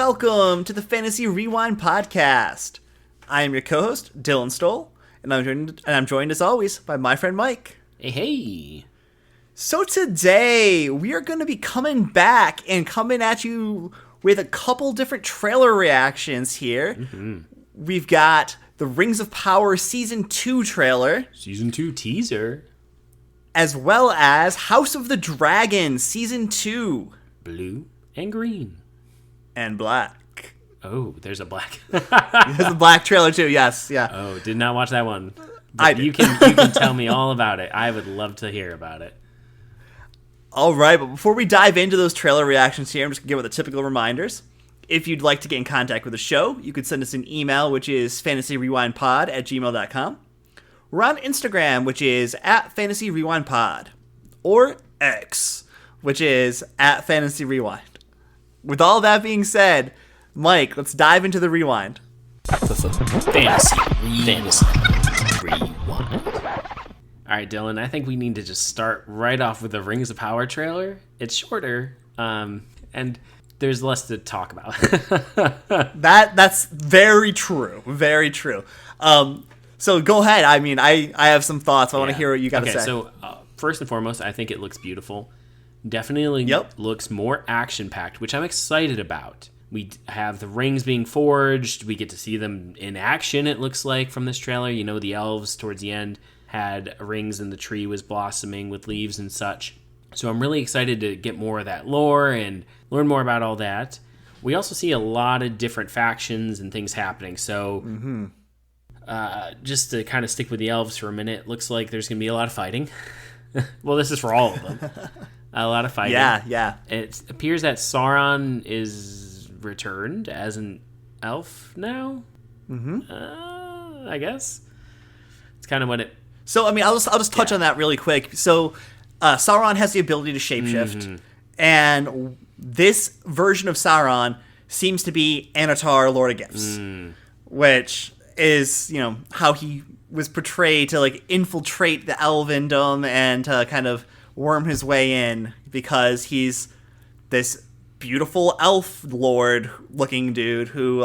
welcome to the Fantasy Rewind podcast. I am your co-host, Dylan Stoll, and I'm joined as always by my friend Mike. Hey. So today, we are going to be coming back and coming at you with a couple different trailer reactions here. Mm-hmm. We've got the Rings of Power Season 2 trailer. Season 2 teaser. As well as House of the Dragon Season 2. Blue and green. And black. Oh, there's a black. There's a black trailer too, yes. Yeah. Oh, did not watch that one. But you can tell me all about it. I would love to hear about it. All right, but before we dive into those trailer reactions here, I'm just going to give it the typical reminders. If you'd like to get in contact with the show, you could send us an email, which is fantasyrewindpod@gmail.com. We're on Instagram, which is @fantasyrewindpod. Or X, which is @fantasyrewind. With all that being said, Mike, let's dive into the rewind. Fantasy Rewind. All right, Dylan, I think we need to just start right off with the Rings of Power trailer. It's shorter, and there's less to talk about. That's very true. Very true. So go ahead. I mean, I have some thoughts. I want to hear what you got to say. So first and foremost, I think it looks beautiful. Definitely looks more action-packed, which I'm excited about. We have the rings being forged. We get to see them in action, it looks like, from this trailer. You know, the elves towards the end had rings and the tree was blossoming with leaves and such. So I'm really excited to get more of that lore and learn more about all that. We also see a lot of different factions and things happening. So just to kind of stick with the elves for a minute, looks like there's going to be a lot of fighting. Well, this is for all of them. A lot of fighting. Yeah. It appears that Sauron is returned as an elf now. I guess. It's kind of what it... So, I mean, I'll just touch on that really quick. So, Sauron has the ability to shapeshift, and this version of Sauron seems to be Anatar, Lord of Gifts, which is, you know, how he was portrayed to, like, infiltrate the Elvendom and to kind of worm his way in, because he's this beautiful elf lord-looking dude who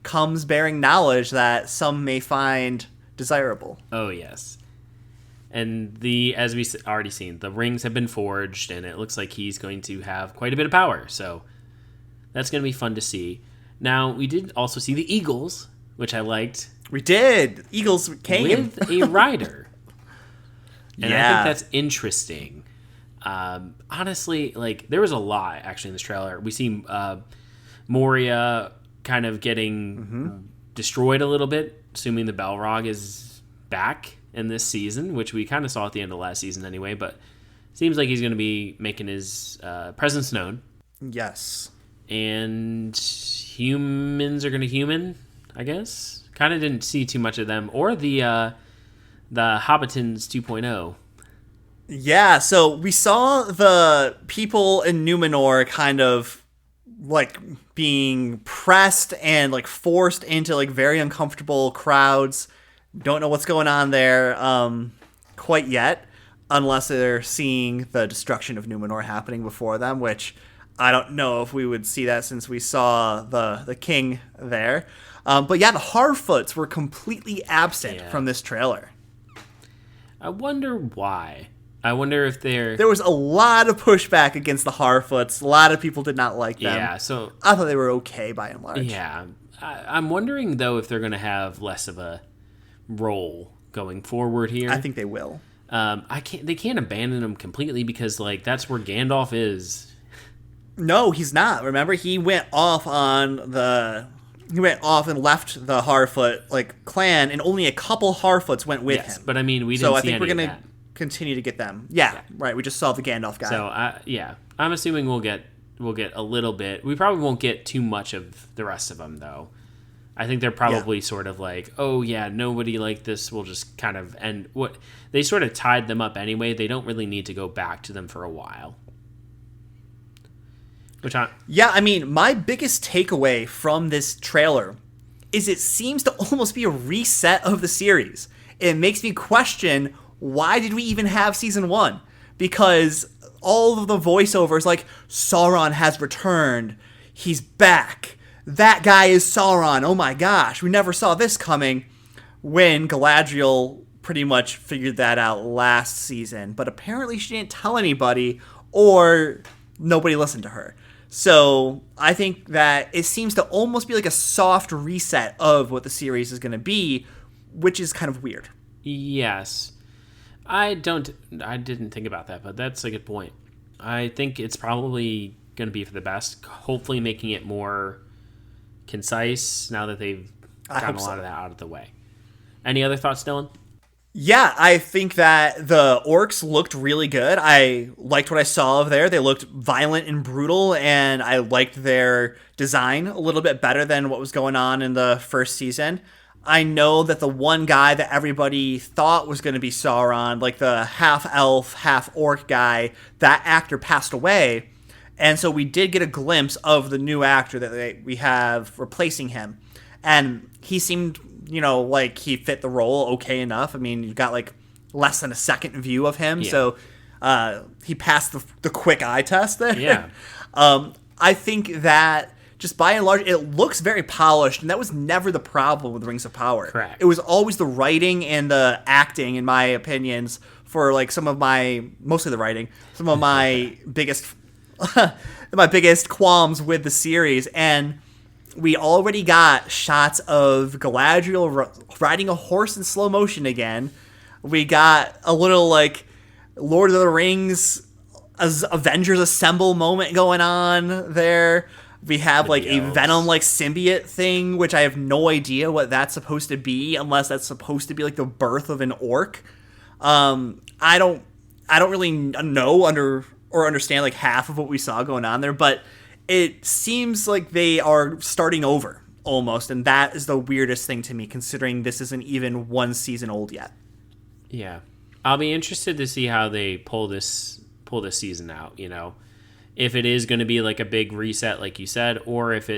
comes bearing knowledge that some may find desirable. Oh, yes. And as we already seen, the rings have been forged, and it looks like he's going to have quite a bit of power. So that's going to be fun to see. Now, we did also see the eagles, which I liked. We did. Eagles came. With a rider. And I think that's interesting. Honestly, like, there was a lot, actually, in this trailer. We see Moria kind of getting destroyed a little bit, assuming the Balrog is back in this season, which we kind of saw at the end of last season anyway, but seems like he's going to be making his presence known. Yes. And humans are going to human, I guess. Kind of didn't see too much of them. Or the Hobbitans 2.0. Yeah, so we saw the people in Numenor kind of, like, being pressed and, like, forced into, like, very uncomfortable crowds. Don't know what's going on there quite yet, unless they're seeing the destruction of Numenor happening before them, which I don't know if we would see that since we saw the king there. But yeah, the Harfoots were completely absent from this trailer. I wonder why. I wonder if There was a lot of pushback against the Harfoots. A lot of people did not like them. Yeah, so... I thought they were okay by and large. Yeah. I'm wondering, though, if they're going to have less of a role going forward here. I think they will. They can't abandon him completely because, like, that's where Gandalf is. No, he's not. Remember, he went off and left the Harfoot, like, clan, and only a couple Harfoots went with him. But I mean, we didn't see any of that. So I think we're going to continue to get them. Yeah, right. We just saw the Gandalf guy. So I'm assuming we'll get a little bit. We probably won't get too much of the rest of them, though. I think they're probably sort of like, oh yeah, nobody like this. We'll just kind of end what they sort of tied them up anyway. They don't really need to go back to them for a while. I mean, my biggest takeaway from this trailer is it seems to almost be a reset of the series. It makes me question, why did we even have season 1? Because all of the voiceovers, like, Sauron has returned, he's back, that guy is Sauron. Oh my gosh, we never saw this coming. When Galadriel pretty much figured that out last season, but apparently she didn't tell anybody, or nobody listened to her. So I think that it seems to almost be like a soft reset of what the series is going to be, which is kind of weird. Yes. I didn't think about that, but that's a good point. I think it's probably going to be for the best, hopefully making it more concise now that they've gotten a lot of that out of the way. Any other thoughts, Dylan? Yeah, I think that the orcs looked really good. I liked what I saw of there. They looked violent and brutal, and I liked their design a little bit better than what was going on in the first season. I know that the one guy that everybody thought was going to be Sauron, like the half-elf, half-orc guy, that actor passed away. And so we did get a glimpse of the new actor that we have replacing him. And he seemed, like he fit the role okay enough. I mean, you've got like less than a second view of him. Yeah. So he passed the quick eye test there. Yeah. I think that just by and large, it looks very polished, and that was never the problem with Rings of Power. Correct. It was always the writing and the acting, in my opinions, for like mostly the writing, some of my biggest qualms with the series. And we already got shots of Galadriel riding a horse in slow motion again. We got a little like Lord of the Rings Avengers Assemble moment going on there. We have like a Venom like symbiote thing, which I have no idea what that's supposed to be, unless that's supposed to be like the birth of an orc. I don't really know understand like half of what we saw going on there, but it seems like they are starting over almost, and that is the weirdest thing to me, considering this isn't even one season old yet. Yeah, I'll be interested to see how they pull this season out. If it is going to be like a big reset, like you said, or if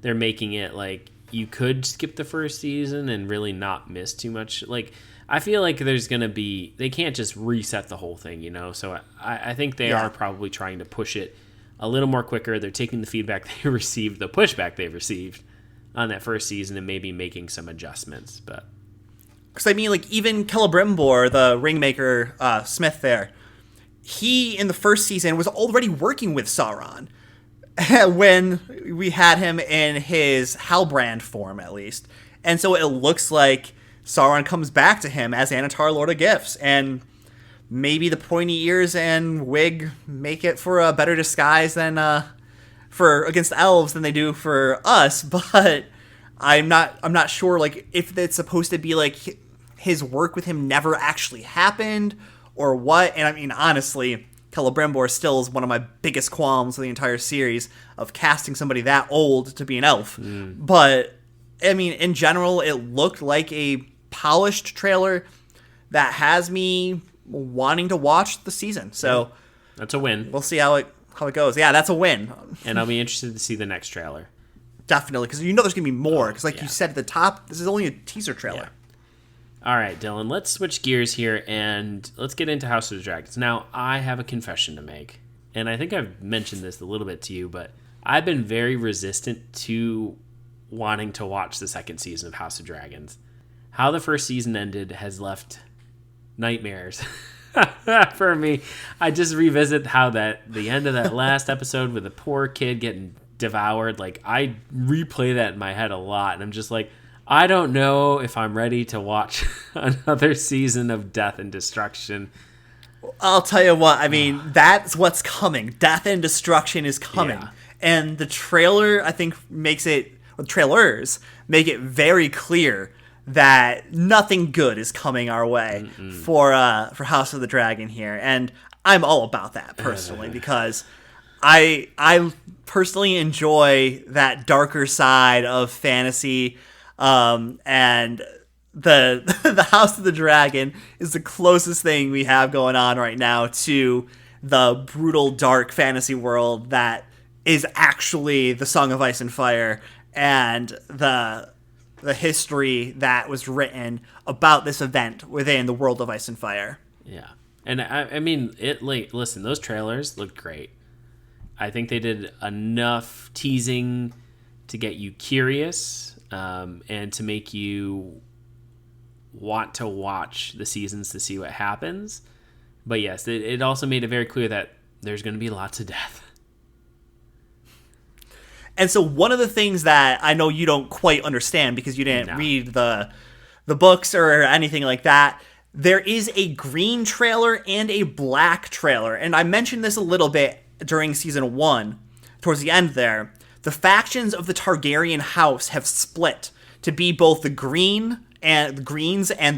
they're making it like you could skip the first season and really not miss too much. Like, I feel like they can't just reset the whole thing, So I think they are probably trying to push it a little more quicker. They're taking the feedback they received, the pushback they've received on that first season, and maybe making some adjustments. But because I mean, like even Celebrimbor, the ringmaker Smith there, he, in the first season, was already working with Sauron when we had him in his Halbrand form, at least. And so it looks like Sauron comes back to him as Anatar, Lord of Gifts. And maybe the pointy ears and wig make it for a better disguise than against elves than they do for us. But I'm not sure like if it's supposed to be like his work with him never actually happened, or what. And I mean, honestly, Celebrimbor still is one of my biggest qualms of the entire series of casting somebody that old to be an elf. But I mean, in general, it looked like a polished trailer that has me wanting to watch the season. So that's a win. We'll see how it goes. Yeah, that's a win. And I'll be interested to see the next trailer. Definitely, because there's going to be more. Because like you said at the top, this is only a teaser trailer. Yeah. All right, Dylan, let's switch gears here and let's get into House of the Dragons. Now, I have a confession to make, and I think I've mentioned this a little bit to you, but I've been very resistant to wanting to watch the second season of House of Dragons. How the first season ended has left nightmares for me. I just revisit how the end of that last episode with the poor kid getting devoured, like I replay that in my head a lot, and I'm just like, I don't know if I'm ready to watch another season of death and destruction. I'll tell you what, I mean, that's what's coming. Death and destruction is coming. Yeah. And the trailer, I think, trailers make it very clear that nothing good is coming our way for House of the Dragon here. And I'm all about that, personally, because I personally enjoy that darker side of fantasy. And the House of the Dragon is the closest thing we have going on right now to the brutal, dark fantasy world that is actually the Song of Ice and Fire and the history that was written about this event within the world of Ice and Fire. Yeah. And I mean, listen, those trailers looked great. I think they did enough teasing to get you curious, and to make you want to watch the seasons to see what happens. But yes, it also made it very clear that there's going to be lots of death. And so one of the things that I know you don't quite understand because you didn't read the books or anything like that, there is a green trailer and a black trailer. And I mentioned this a little bit during season 1, towards the end there. The factions of the Targaryen house have split to be both the greens and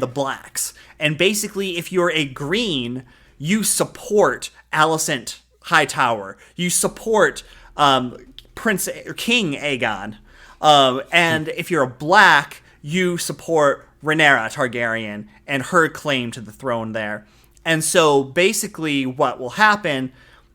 the blacks. And basically, if you're a green, you support Alicent Hightower. You support King Aegon. And if you're a black, you support Rhaenyra Targaryen and her claim to the throne there. And so basically what will happen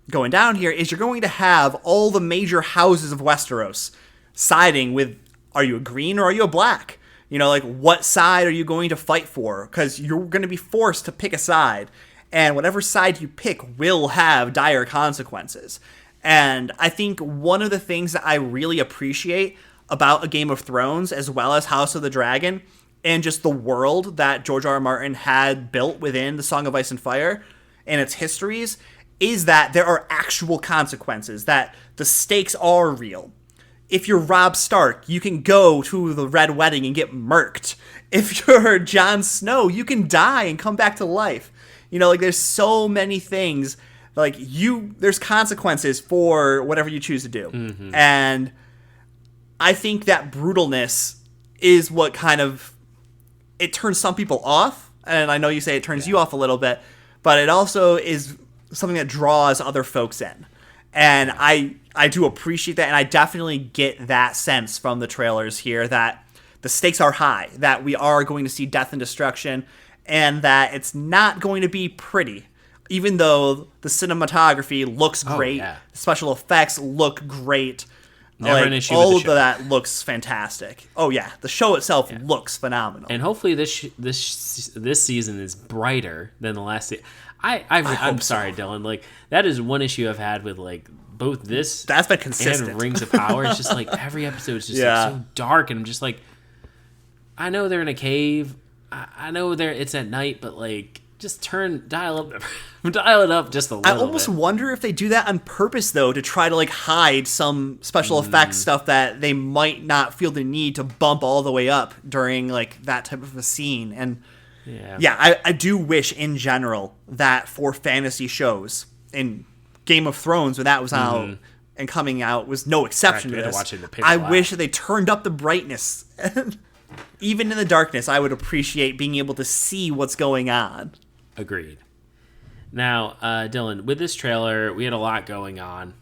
going down here is you're going to have all the major houses of Westeros siding with, are you a green or are you a black? You know, like, what side are you going to fight for? Because you're going to be forced to pick a side. And whatever side you pick will have dire consequences. And I think one of the things that I really appreciate about A Game of Thrones, as well as House of the Dragon, and just the world that George R. R. Martin had built within the Song of Ice and Fire and its histories, is that there are actual consequences, that the stakes are real. If you're Robb Stark, you can go to the Red Wedding and get murked. If you're Jon Snow, you can die and come back to life. You know, like, there's so many things, like, there's consequences for whatever you choose to do. Mm-hmm. And I think that brutalness is what kind of, it turns some people off. And I know you say it turns you off a little bit, but it also is something that draws other folks in. And I do appreciate that, and I definitely get that sense from the trailers here that the stakes are high, that we are going to see death and destruction, and that it's not going to be pretty. Even though the cinematography looks great, the special effects look great, never an issue all with the show. of that looks fantastic. Oh yeah, the show itself looks phenomenal. And hopefully this season is brighter than the last season. I'm sorry, Dylan. Like, that is one issue I've had with, like, both this that's been consistent and Rings of Power. It's just like every episode is just like, so dark, and I'm just like, I know they're in a cave, I know it's at night, but, like, just dial it up just a little bit. I almost wonder if they do that on purpose, though, to try to, like, hide some special effects stuff that they might not feel the need to bump all the way up during, like, that type of a scene. And I do wish in general that for fantasy shows, in Game of Thrones, when that was out and coming out, was no exception to this. I wish that they turned up the brightness. Even in the darkness, I would appreciate being able to see what's going on. Agreed. Now, Dylan, with this trailer, we had a lot going on.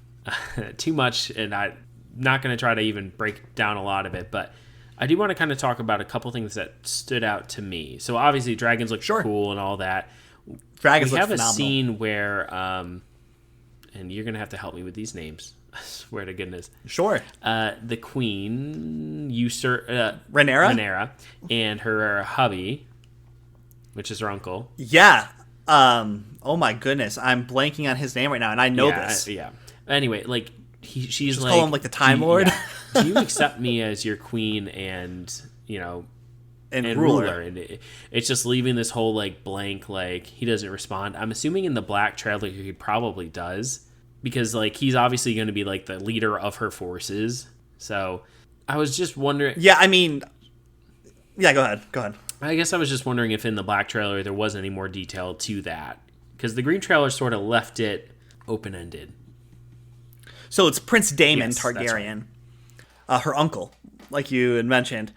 Too much, and I'm not going to try to even break down a lot of it, but I do want to kind of talk about a couple things that stood out to me. So obviously, dragons look cool and all that. Dragons we look have phenomenal. A scene where, and you're going to have to help me with these names. I swear to goodness. Sure. The queen, Rhaenyra, and her hubby, which is her uncle. Yeah. Oh my goodness, I'm blanking on his name right now, and I know this. Anyway, like, she's just like, call him like the Time Lord. Yeah. Do you accept me as your queen and, you know, and ruler? And it's just leaving this whole, like, blank, like, he doesn't respond. I'm assuming in the black trailer he probably does, because, like, he's obviously going to be, like, the leader of her forces. So I was just wondering. Yeah, I mean, yeah, go ahead. I guess I was just wondering if in the black trailer there was any more detail to that, because the green trailer sort of left it open-ended. So it's Prince Daemon Targaryen, her uncle, like you had mentioned.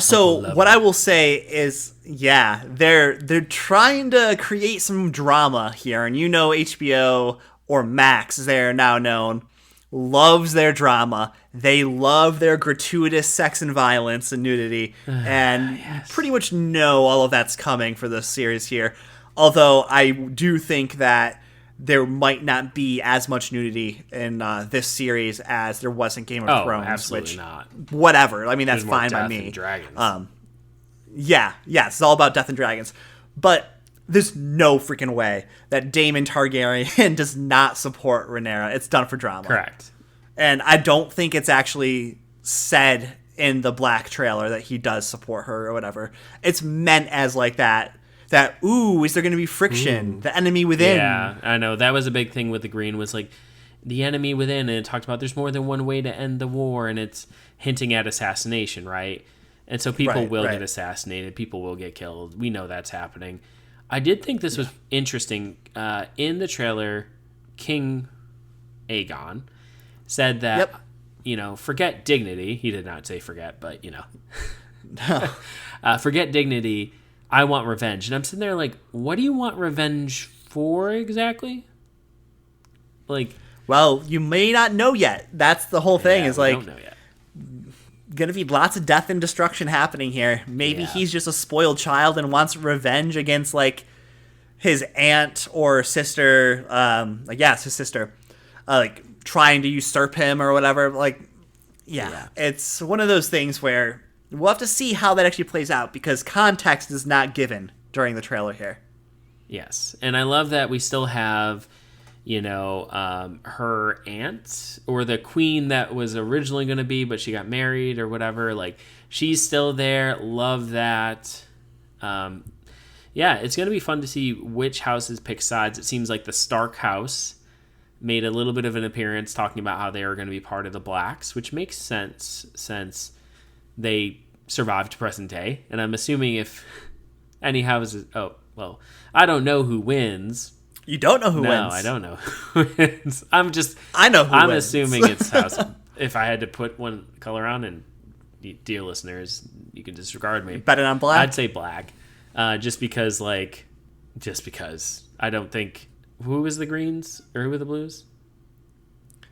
So what I will say is, they're trying to create some drama here, and you know HBO, or Max as they're now known, loves their drama. They love their gratuitous sex and violence and nudity, and you pretty much know all of that's coming for this series here. Although I do think that there might not be as much nudity in this series as there was in Game of Thrones. Absolutely not. Whatever. I mean, that's fine by me. Dragons. It's all about death and dragons. But there's no freaking way that Daemon Targaryen does not support Rhaenyra. It's done for drama. Correct. And I don't think it's actually said in the Black trailer that he does support her or whatever. It's meant as like that, ooh, is there going to be friction? Ooh. The enemy within. Yeah, I know. That was a big thing with the green, was like the enemy within, and it talked about there's more than one way to end the war, and it's hinting at assassination, right? And so people will get assassinated. People will get killed. We know that's happening. I did think this was interesting. In the trailer, King Aegon said that, forget dignity. He did not say forget, but, No. Forget dignity. I want revenge. And I'm sitting there like, what do you want revenge for exactly? Like, well, you may not know yet. That's the whole thing. Is like, don't know yet. Gonna be lots of death and destruction happening here. Maybe he's just a spoiled child and wants revenge against like his aunt or sister. It's his sister, like trying to usurp him or whatever. Like, it's one of those things where we'll have to see how that actually plays out, because context is not given during the trailer here. Yes, and I love that we still have, her aunt, or the queen that was originally going to be, but she got married or whatever. Like, she's still there. Love that. It's going to be fun to see which houses pick sides. It seems like the Stark house made a little bit of an appearance talking about how they are going to be part of the Blacks, which makes sense since they survived to present day. And I'm assuming if any houses... Oh, well, I don't know who wins. You don't know who wins? No, I don't know who wins. I know who I'm wins. assuming it's House. If I had to put one color on, and dear listeners, you can disregard me. Bet it on black? I'd say black. Just because I don't think... Who was the greens? Or who were the blues?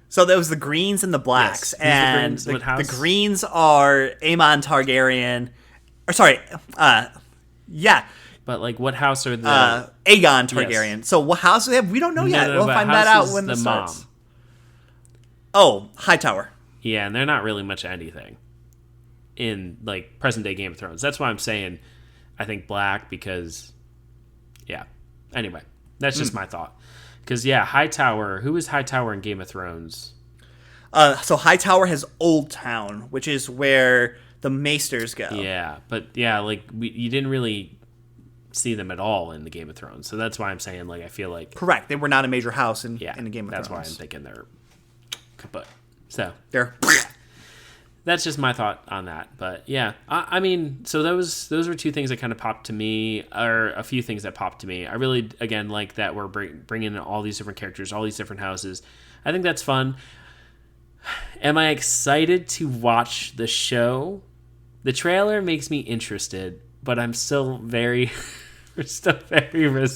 So there was the greens and the blacks. Yes. And the greens are Aemon Targaryen. Or sorry, But, like, what house are the... Aegon Targaryen. Yes. So what house do they have? We don't know yet. We'll find that out when this starts. Mom? Oh, Hightower. Yeah, and they're not really much of anything in, like, present-day Game of Thrones. That's why I'm saying I think black, because... Yeah. Anyway, that's just my thought. Because, Hightower... Who is Hightower in Game of Thrones? So Hightower has Old Town, which is where the Maesters go. Yeah, but, you didn't really... see them at all in the Game of Thrones, so that's why I'm saying, like, I feel like correct, they were not a major house in the Game of Thrones. That's why I'm thinking they're kaput. So they're that's just my thought on that. But I mean, so those were two things that kind of popped to me, or a few things that popped to me. I really, again, like that we're bringing in all these different characters, all these different houses. I think that's fun. Am I excited to watch the show? The trailer makes me interested, but I'm still very resistant.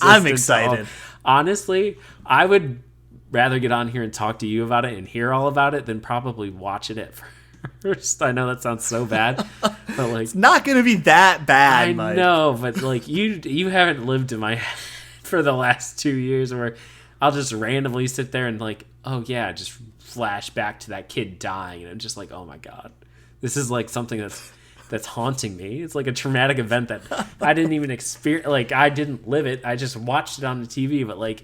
I'm excited. Honestly, I would rather get on here and talk to you about it and hear all about it than probably watch it at first. I know that sounds so bad, but like, it's not going to be that bad. I Mike. know, but like you haven't lived in my head for the last 2 years, where I'll just randomly sit there and like, oh yeah, just flash back to that kid dying, and I'm just like, oh my god, this is like something that's haunting me. It's like a traumatic event that I didn't even experience. Like, I didn't live it. I just watched it on the TV. But like,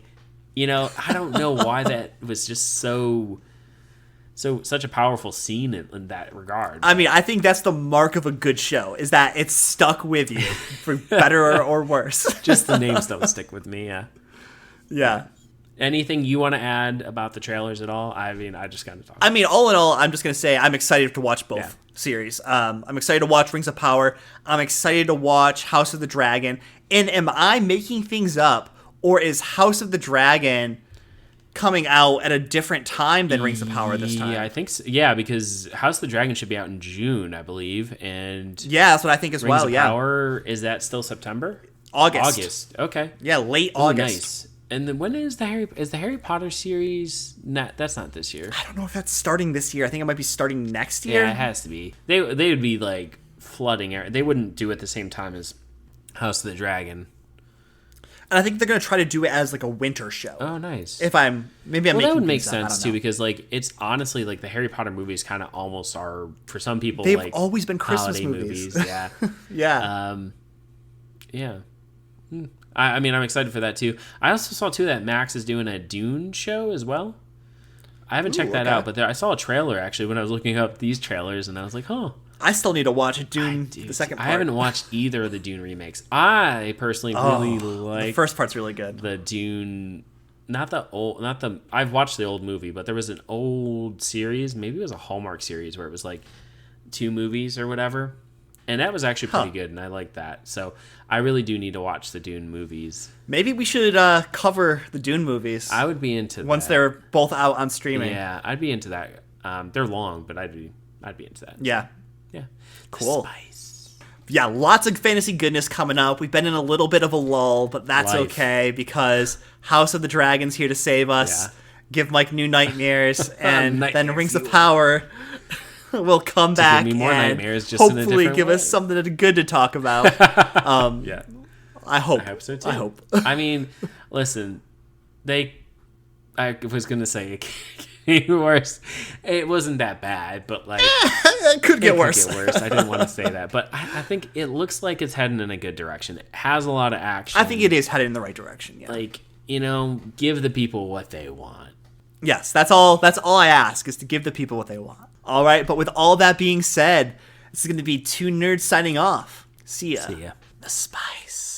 I don't know why that was just such a powerful scene in that regard. I mean, I think that's the mark of a good show, is that it's stuck with you for better or worse. Just the names don't stick with me. Yeah. Yeah. Anything you want to add about the trailers at all? I mean, I just kind of talk. I mean, all in all, I'm just going to say I'm excited to watch both series. I'm excited to watch Rings of Power. I'm excited to watch House of the Dragon. And am I making things up, or is House of the Dragon coming out at a different time than Rings of Power this time? Yeah, I think so. Yeah, because House of the Dragon should be out in June, I believe. And yeah, that's what I think as Rings well. of Power, is that still September? August. Okay. Yeah, late August. Nice. And then when is the Harry Potter series? That's not this year. I don't know if that's starting this year. I think it might be starting next year. Yeah, it has to be. They would be like flooding. They wouldn't do it at the same time as House of the Dragon. And I think they're going to try to do it as like a winter show. Oh, nice. If I'm making that would make sense too, because like it's honestly like the Harry Potter movies kind of almost are, for some people, they've like always been Christmas movies. Yeah. Yeah. Yeah. I mean, I'm excited for that too. I also saw too that Max is doing a Dune show as well. I haven't checked that okay. out, but I saw a trailer actually when I was looking up these trailers, and I was like, "Oh, I still need to watch Dune, the second part. I haven't watched either of the Dune remakes. I personally really like the first part's really good. the Dune. I've watched the old movie, but there was an old series, maybe it was a Hallmark series where it was like 2 movies or whatever. And that was actually pretty good, and I like that. So I really do need to watch the Dune movies. Maybe we should cover the Dune movies. I would be into once that. they're both out on streaming. Yeah, I'd be into that. They're long, but I'd be into that. Yeah. Yeah. Cool. The spice. Yeah, lots of fantasy goodness coming up. We've been in a little bit of a lull, but that's Life. okay because House of the Dragon's here to save us, give Mike new nightmares, and then Nightmare Rings of fuel. Power will come back me more and nightmares, just in a hopefully different give way. us something good to talk about. Yeah. I hope. I hope so too. I hope. I mean, listen, I was gonna say it could get worse. It wasn't that bad, but like It could get worse. I didn't want to say that, but I think it looks like it's heading in a good direction. It has a lot of action. I think it is headed in the right direction. Yeah. Like, give the people what they want. Yes, that's all I ask is to give the people what they want. All right, but with all that being said, this is going to be 2 nerds signing off. See ya. See ya. The Spice.